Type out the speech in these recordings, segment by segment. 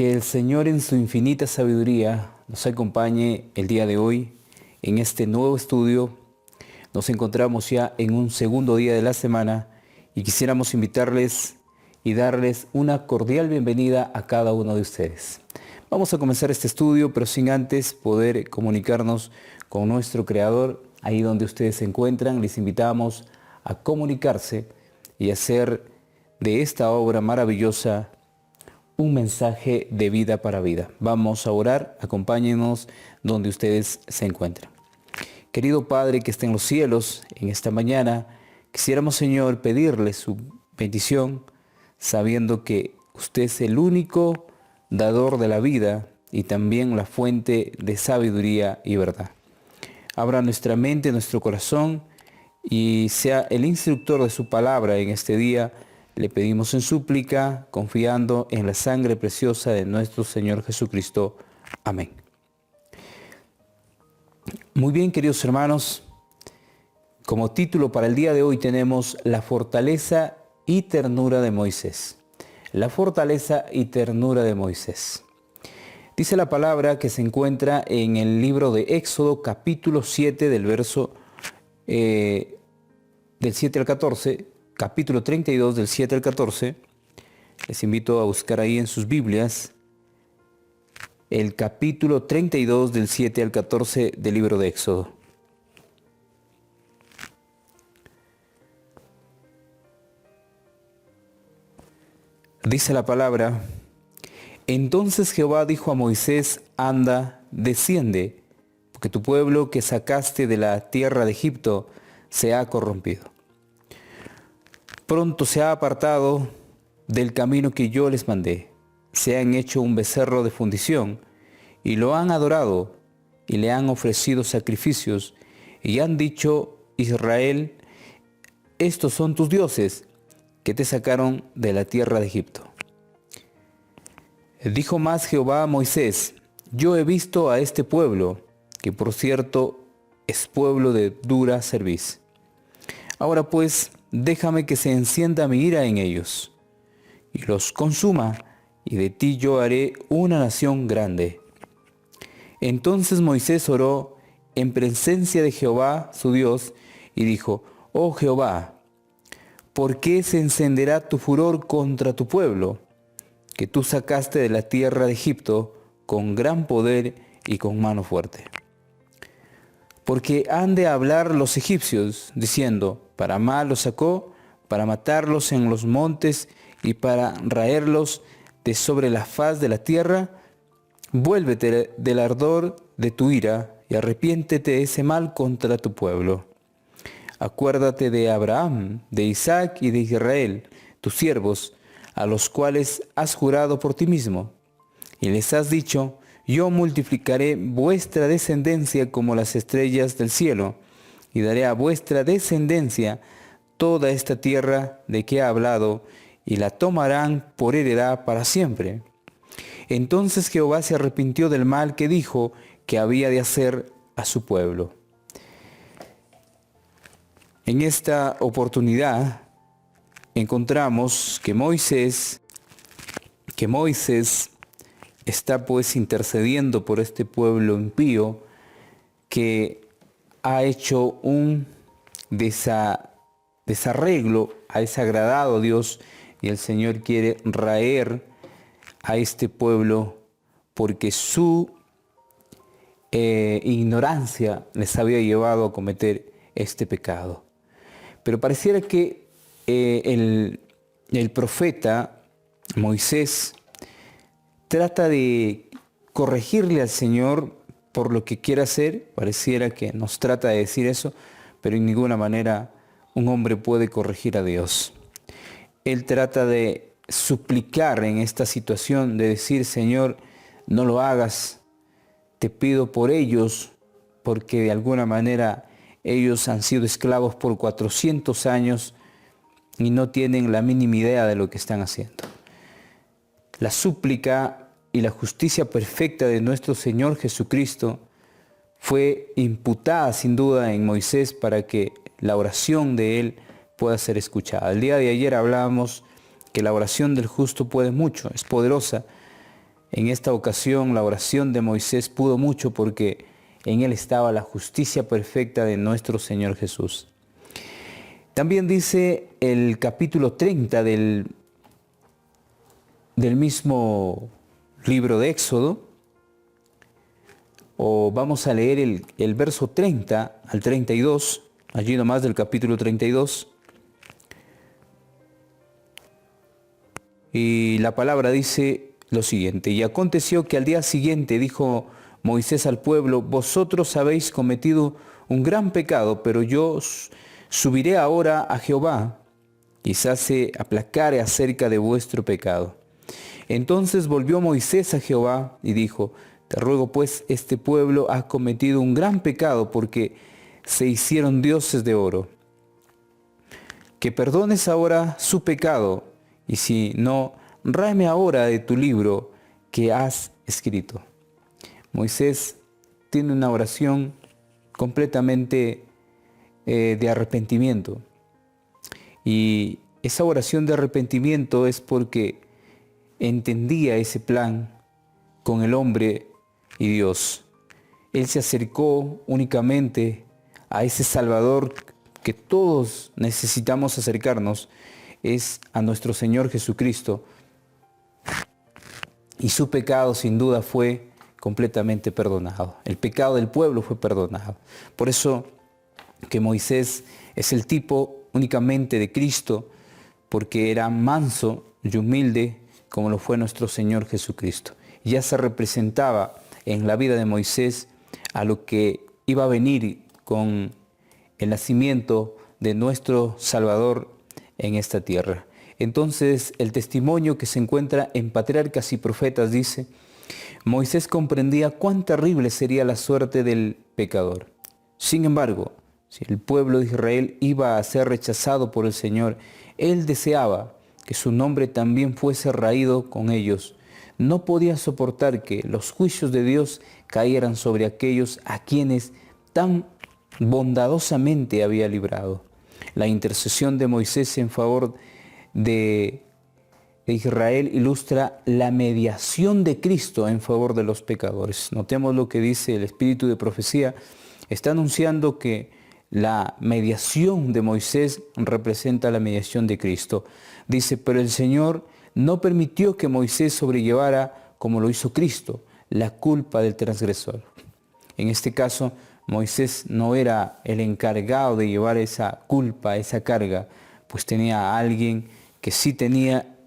Que el Señor en su infinita sabiduría nos acompañe el día de hoy en este nuevo estudio. Nos encontramos ya en un segundo día de la semana y quisiéramos invitarles y darles una cordial bienvenida a cada uno de ustedes. Vamos a comenzar este estudio, pero sin antes poder comunicarnos con nuestro Creador. Ahí donde ustedes se encuentran, les invitamos a comunicarse y hacer de esta obra maravillosa un mensaje de vida para vida. Vamos a orar, acompáñenos donde ustedes se encuentran. Querido Padre que está en los cielos, en esta mañana quisiéramos, Señor, pedirle su bendición, sabiendo que usted es el único dador de la vida y también la fuente de sabiduría y verdad. Abra nuestra mente, nuestro corazón y sea el instructor de su palabra en este día. Le pedimos en súplica, confiando en la sangre preciosa de nuestro Señor Jesucristo. Amén. Muy bien, queridos hermanos, como título para el día de hoy tenemos La fortaleza y ternura de Moisés. La fortaleza y ternura de Moisés. Dice la palabra que se encuentra en el libro de Éxodo, capítulo 7, del verso del 7 al 14, capítulo 32, del 7 al 14. Les invito a buscar ahí en sus Biblias el capítulo 32, del 7 al 14 del libro de Éxodo. Dice la palabra: Entonces Jehová dijo a Moisés: Anda, desciende, porque tu pueblo que sacaste de la tierra de Egipto se ha corrompido. Pronto se ha apartado del camino que yo les mandé. Se han hecho un becerro de fundición y lo han adorado y le han ofrecido sacrificios y han dicho: Israel, estos son tus dioses que te sacaron de la tierra de Egipto. Dijo más Jehová a Moisés: Yo he visto a este pueblo, que por cierto es pueblo de dura cerviz. Ahora pues, déjame que se encienda mi ira en ellos, y los consuma, y de ti yo haré una nación grande. Entonces Moisés oró en presencia de Jehová su Dios, y dijo: Oh Jehová, ¿por qué se encenderá tu furor contra tu pueblo, que tú sacaste de la tierra de Egipto con gran poder y con mano fuerte? Porque han de hablar los egipcios, diciendo: para mal los sacó, para matarlos en los montes y para raerlos de sobre la faz de la tierra. Vuélvete del ardor de tu ira y arrepiéntete de ese mal contra tu pueblo. Acuérdate de Abraham, de Isaac y de Israel, tus siervos, a los cuales has jurado por ti mismo, y les has dicho: yo multiplicaré vuestra descendencia como las estrellas del cielo, y daré a vuestra descendencia toda esta tierra de que he hablado, y la tomarán por heredad para siempre. Entonces Jehová se arrepintió del mal que dijo que había de hacer a su pueblo. En esta oportunidad encontramos que Moisés está pues intercediendo por este pueblo impío que ha hecho un desarreglo, ha desagradado a Dios, y el Señor quiere raer a este pueblo porque su ignorancia les había llevado a cometer este pecado. Pero pareciera que el profeta Moisés trata de corregirle al Señor por lo que quiere hacer. Pareciera que nos trata de decir eso, pero en ninguna manera un hombre puede corregir a Dios. Él trata de suplicar en esta situación, de decir: Señor, no lo hagas, te pido por ellos, porque de alguna manera ellos han sido esclavos por 400 años y no tienen la mínima idea de lo que están haciendo. La súplica y la justicia perfecta de nuestro Señor Jesucristo fue imputada sin duda en Moisés para que la oración de él pueda ser escuchada. El día de ayer hablábamos que la oración del justo puede mucho, es poderosa. En esta ocasión la oración de Moisés pudo mucho porque en él estaba la justicia perfecta de nuestro Señor Jesús. También dice el capítulo 30 del mismo libro de Éxodo, o vamos a leer el verso 30 al 32, allí nomás del capítulo 32. Y la palabra dice lo siguiente: y aconteció que al día siguiente dijo Moisés al pueblo: vosotros habéis cometido un gran pecado, pero yo subiré ahora a Jehová, quizás se aplacare acerca de vuestro pecado. Entonces volvió Moisés a Jehová y dijo: te ruego pues, este pueblo ha cometido un gran pecado porque se hicieron dioses de oro. Que perdones ahora su pecado, y si no, ráeme ahora de tu libro que has escrito. Moisés tiene una oración completamente de arrepentimiento. Y esa oración de arrepentimiento es porque entendía ese plan con el hombre y Dios. Él se acercó únicamente a ese Salvador que todos necesitamos acercarnos, es a nuestro Señor Jesucristo. Y su pecado sin duda fue completamente perdonado. El pecado del pueblo fue perdonado. Por eso que Moisés es el tipo únicamente de Cristo, porque era manso y humilde como lo fue nuestro Señor Jesucristo. Ya se representaba en la vida de Moisés a lo que iba a venir con el nacimiento de nuestro Salvador en esta tierra. Entonces, el testimonio que se encuentra en Patriarcas y Profetas dice: Moisés comprendía cuán terrible sería la suerte del pecador. Sin embargo, si el pueblo de Israel iba a ser rechazado por el Señor, él deseaba que su nombre también fuese raído con ellos. No podía soportar que los juicios de Dios cayeran sobre aquellos a quienes tan bondadosamente había librado. La intercesión de Moisés en favor de Israel ilustra la mediación de Cristo en favor de los pecadores. Notemos lo que dice el Espíritu de Profecía. Está anunciando que la mediación de Moisés representa la mediación de Cristo. Dice: pero el Señor no permitió que Moisés sobrellevara, como lo hizo Cristo, la culpa del transgresor. En este caso, Moisés no era el encargado de llevar esa culpa, esa carga, pues tenía a alguien que sí tenía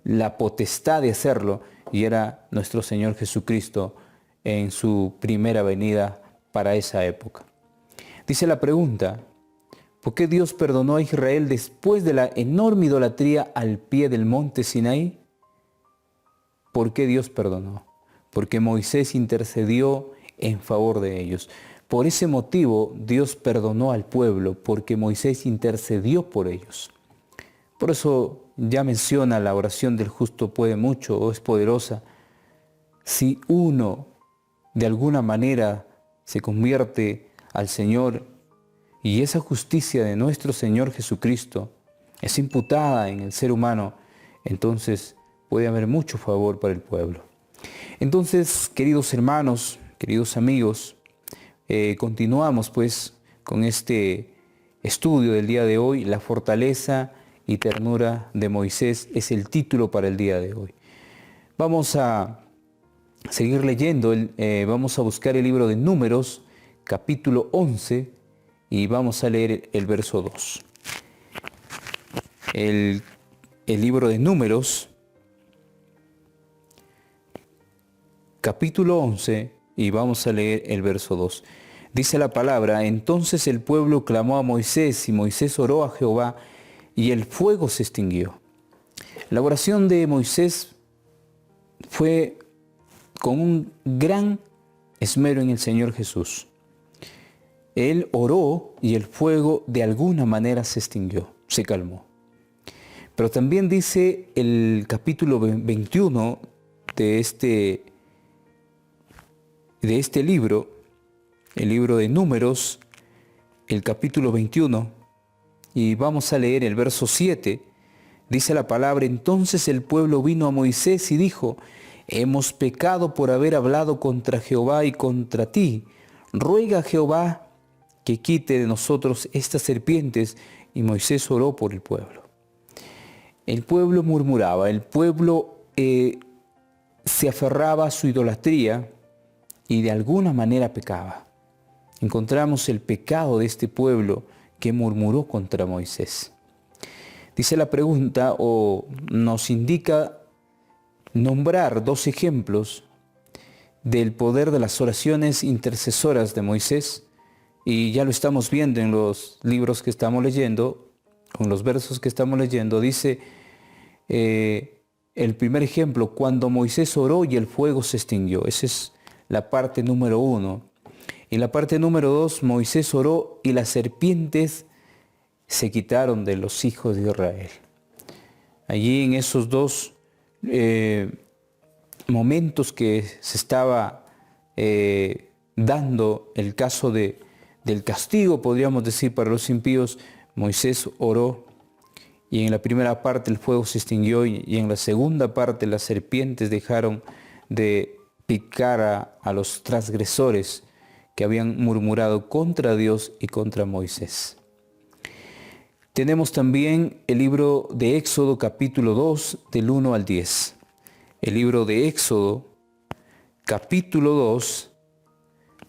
la potestad de hacerlo, y era nuestro Señor Jesucristo en su primera venida para esa época. Dice la pregunta: ¿por qué Dios perdonó a Israel después de la enorme idolatría al pie del monte Sinaí? ¿Por qué Dios perdonó? Porque Moisés intercedió en favor de ellos. Por ese motivo Dios perdonó al pueblo, porque Moisés intercedió por ellos. Por eso ya menciona: la oración del justo puede mucho o es poderosa. Si uno de alguna manera se convierte al Señor y esa justicia de nuestro Señor Jesucristo es imputada en el ser humano, entonces puede haber mucho favor para el pueblo. Entonces, queridos hermanos, queridos amigos, continuamos pues con este estudio del día de hoy. La fortaleza y ternura de Moisés es el título para el día de hoy. Vamos a seguir leyendo, vamos a buscar el libro de Números, capítulo 11, y vamos a leer el verso 2. El libro de Números, capítulo 11, y vamos a leer el verso 2. Dice la palabra: entonces el pueblo clamó a Moisés, y Moisés oró a Jehová, y el fuego se extinguió. La oración de Moisés fue con un gran esmero en el Señor Jesús. Él oró y el fuego de alguna manera se extinguió, se calmó. Pero también dice el capítulo 21 de este libro, el libro de Números, el capítulo 21, y vamos a leer el verso 7. Dice la palabra: entonces el pueblo vino a Moisés y dijo: hemos pecado por haber hablado contra Jehová y contra ti. Ruega a Jehová que quite de nosotros estas serpientes. Y Moisés oró por el pueblo. El pueblo murmuraba, el pueblo se aferraba a su idolatría y de alguna manera pecaba. Encontramos el pecado de este pueblo que murmuró contra Moisés. Dice la pregunta, o nos indica nombrar dos ejemplos del poder de las oraciones intercesoras de Moisés, y ya lo estamos viendo en los libros que estamos leyendo, en los versos que estamos leyendo. Dice el primer ejemplo, cuando Moisés oró y el fuego se extinguió. Esa es la parte número 1. En la parte número 2, Moisés oró y las serpientes se quitaron de los hijos de Israel. Allí en esos dos momentos que se estaba dando el caso del castigo, podríamos decir, para los impíos, Moisés oró y en la primera parte el fuego se extinguió y en la segunda parte las serpientes dejaron de picar a los transgresores que habían murmurado contra Dios y contra Moisés. Tenemos también el libro de Éxodo capítulo 2 del 1 al 10. El libro de Éxodo capítulo 2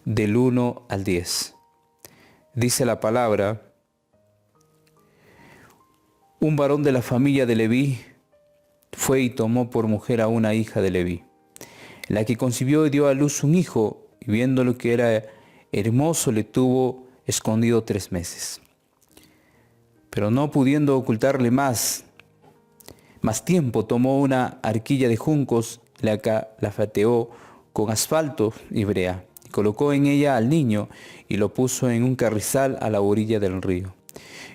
del 1 al 10. Dice la palabra: un varón de la familia de Leví fue y tomó por mujer a una hija de Leví, la que concibió y dio a luz un hijo, y viéndolo que era hermoso le tuvo escondido 3 meses. Pero no pudiendo ocultarle más tiempo, tomó una arquilla de juncos, la fateó con asfalto y brea, y colocó en ella al niño y lo puso en un carrizal a la orilla del río.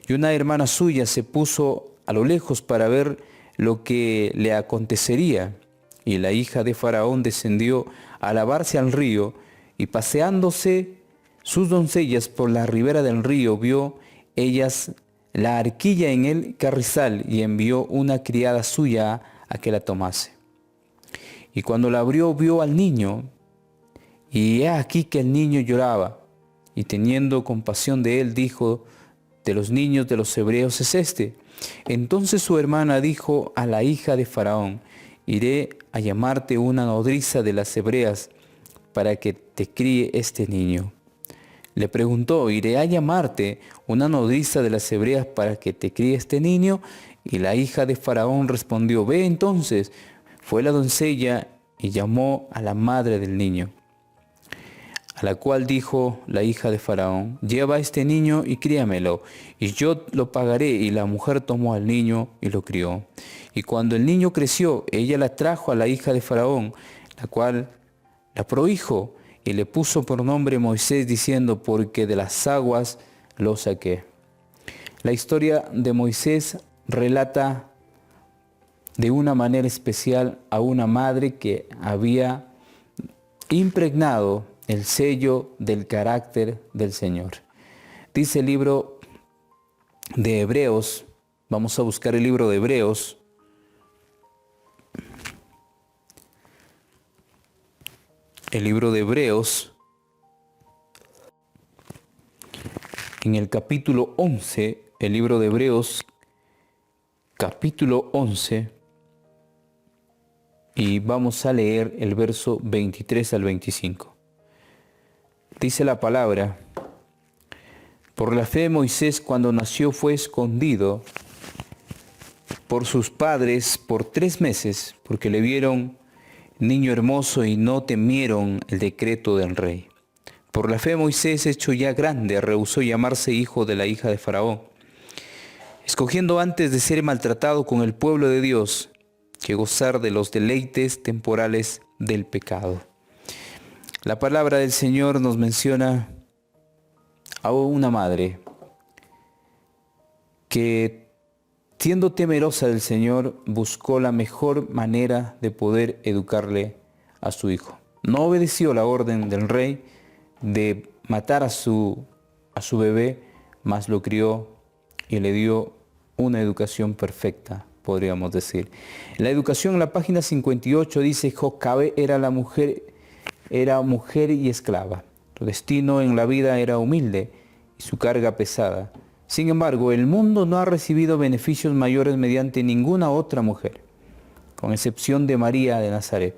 Y una hermana suya se puso a lo lejos para ver lo que le acontecería. Y la hija de Faraón descendió a lavarse al río, y paseándose sus doncellas por la ribera del río, vio ellas la arquilla en el carrizal, y envió una criada suya a que la tomase. Y cuando la abrió, vio al niño, y he aquí que el niño lloraba, y teniendo compasión de él, dijo: de los niños de los hebreos es este. Entonces su hermana dijo a la hija de Faraón: iré a llamarte una nodriza de las hebreas para que te críe este niño. Le preguntó: iré a llamarte una nodriza de las hebreas para que te críe este niño. Y la hija de Faraón respondió: ve entonces. Fue la doncella y llamó a la madre del niño, a la cual dijo la hija de Faraón: lleva a este niño y críamelo, y yo lo pagaré. Y la mujer tomó al niño y lo crió. Y cuando el niño creció, ella la trajo a la hija de Faraón, la cual la prohijo, y le puso por nombre Moisés, diciendo: porque de las aguas lo saqué. La historia de Moisés relata de una manera especial a una madre que había impregnado el sello del carácter del Señor. Dice el libro de Hebreos, vamos a buscar el libro de Hebreos, el libro de Hebreos, en el capítulo 11, el libro de Hebreos, capítulo 11, y vamos a leer el verso 23 al 25. Dice la palabra: por la fe Moisés, cuando nació, fue escondido por sus padres por 3 meses, porque le vieron niño hermoso y no temieron el decreto del rey. Por la fe Moisés, hecho ya grande, rehusó llamarse hijo de la hija de Faraón, escogiendo antes de ser maltratado con el pueblo de Dios que gozar de los deleites temporales del pecado. La palabra del Señor nos menciona a una madre que, siendo temerosa del Señor, buscó la mejor manera de poder educarle a su hijo. No obedeció la orden del rey de matar a su bebé, mas lo crió y le dio una educación perfecta podríamos decir. La educación en la página 58 dice: Jocabe era mujer y esclava. Su destino en la vida era humilde y su carga pesada. Sin embargo, el mundo no ha recibido beneficios mayores mediante ninguna otra mujer, con excepción de María de Nazaret.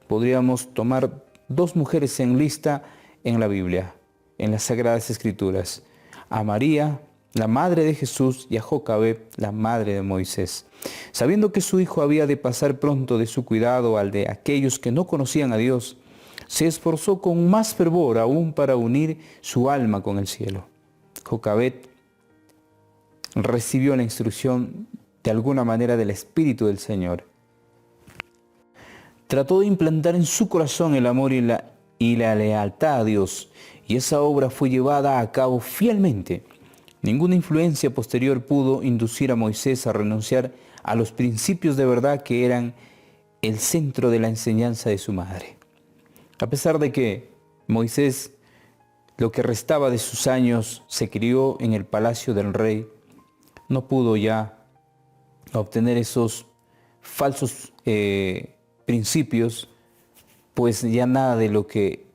Podríamos tomar dos mujeres en lista en la Biblia, en las Sagradas Escrituras: a María, la madre de Jesús, y a Jocabe, la madre de Moisés. Sabiendo que su hijo había de pasar pronto de su cuidado al de aquellos que no conocían a Dios, se esforzó con más fervor aún para unir su alma con el cielo. Jocabe recibió la instrucción de alguna manera del Espíritu del Señor. Trató de implantar en su corazón el amor y la lealtad a Dios, y esa obra fue llevada a cabo fielmente. Ninguna influencia posterior pudo inducir a Moisés a renunciar a los principios de verdad que eran el centro de la enseñanza de su madre. A pesar de que Moisés, lo que restaba de sus años, se crió en el palacio del rey, no pudo ya obtener esos falsos principios, pues ya nada de lo que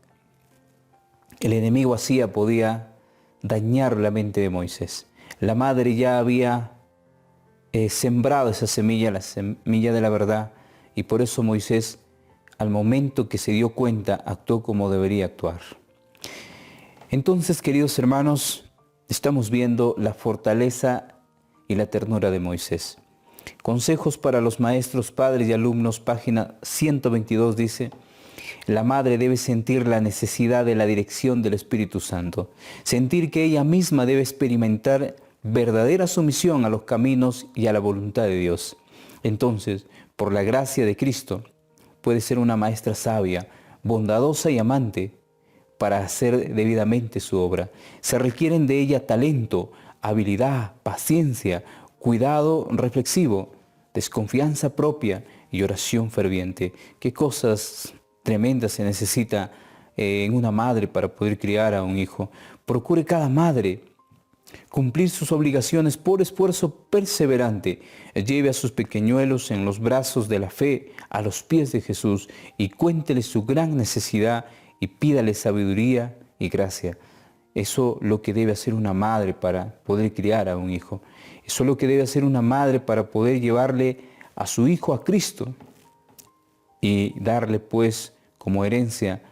el enemigo hacía podía dañar la mente de Moisés. La madre ya había sembrado esa semilla, la semilla de la verdad, y por eso Moisés, al momento que se dio cuenta, actuó como debería actuar. Entonces, queridos hermanos, estamos viendo la fortaleza y la ternura de Moisés. Consejos para los maestros, padres y alumnos, página 122 dice: la madre debe sentir la necesidad de la dirección del Espíritu Santo, sentir que ella misma debe experimentar verdadera sumisión a los caminos y a la voluntad de Dios. Entonces, por la gracia de Cristo, puede ser una maestra sabia, bondadosa y amante para hacer debidamente su obra. Se requieren de ella talento, habilidad, paciencia, cuidado reflexivo, desconfianza propia y oración ferviente. ¿Qué cosas tremendas se necesita en una madre para poder criar a un hijo? Procure cada madre cumplir sus obligaciones por esfuerzo perseverante. Lleve a sus pequeñuelos en los brazos de la fe a los pies de Jesús y cuéntele su gran necesidad y pídale sabiduría y gracia. Eso es lo que debe hacer una madre para poder criar a un hijo. Eso es lo que debe hacer una madre para poder llevarle a su hijo a Cristo y darle pues como herencia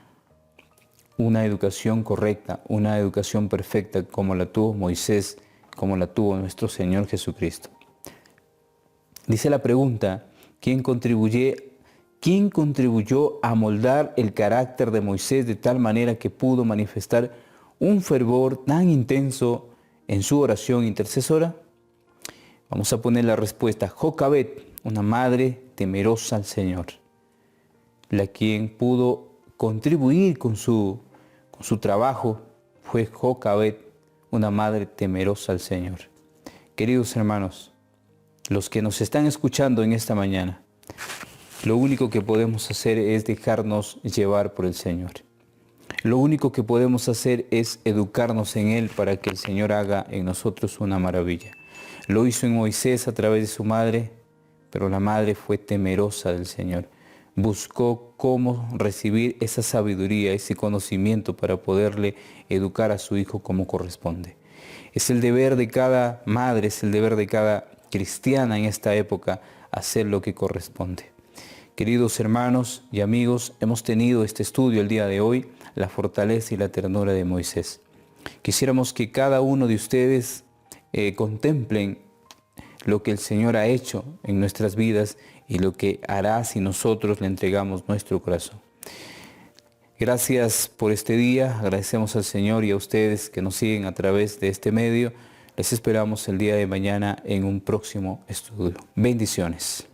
una educación correcta, una educación perfecta como la tuvo Moisés, como la tuvo nuestro Señor Jesucristo. Dice la pregunta: ¿quién contribuyó a moldar el carácter de Moisés de tal manera que pudo manifestar un fervor tan intenso en su oración intercesora? Vamos a poner la respuesta: Jocabe, una madre temerosa al Señor. La quien pudo contribuir con su trabajo fue Jocabe, una madre temerosa al Señor. Queridos hermanos, los que nos están escuchando en esta mañana, lo único que podemos hacer es dejarnos llevar por el Señor. Lo único que podemos hacer es educarnos en Él para que el Señor haga en nosotros una maravilla. Lo hizo en Moisés a través de su madre, pero la madre fue temerosa del Señor. Buscó cómo recibir esa sabiduría, ese conocimiento para poderle educar a su hijo como corresponde. Es el deber de cada madre, es el deber de cada cristiana en esta época hacer lo que corresponde. Queridos hermanos y amigos, hemos tenido este estudio el día de hoy, la fortaleza y la ternura de Moisés. Quisiéramos que cada uno de ustedes contemplen lo que el Señor ha hecho en nuestras vidas y lo que hará si nosotros le entregamos nuestro corazón. Gracias por este día, agradecemos al Señor y a ustedes que nos siguen a través de este medio. Les esperamos el día de mañana en un próximo estudio. Bendiciones.